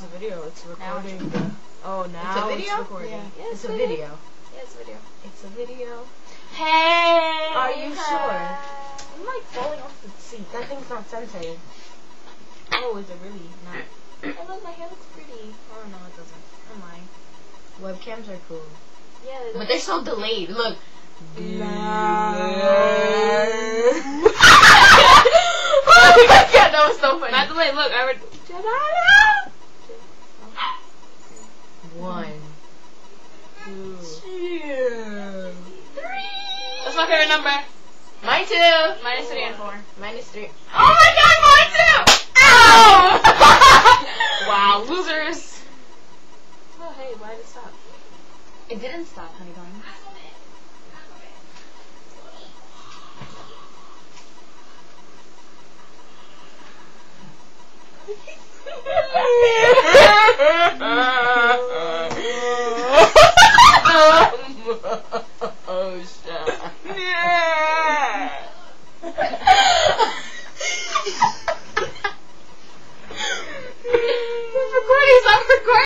a video. It's Now recording. Oh, now it's a video? recording. Yeah, it's a video. Yeah, it's a video. It's a video. Hey! Are you sure? I'm like falling off the seat. That thing's not censored. Oh, is it really not? Oh, look, my hair looks pretty. Oh, no, it doesn't. I'm lying. Webcams are cool. Yeah, But they're so delayed. Look. Oh my god, that was so funny. Not delayed, look, I would. 1, 2, 3. That's my favorite number. Mine too. Minus 3 and 4. Minus 3. Oh my god, mine too! Ow! Wow, losers. Oh, hey, why did it stop? It didn't stop, honey bun.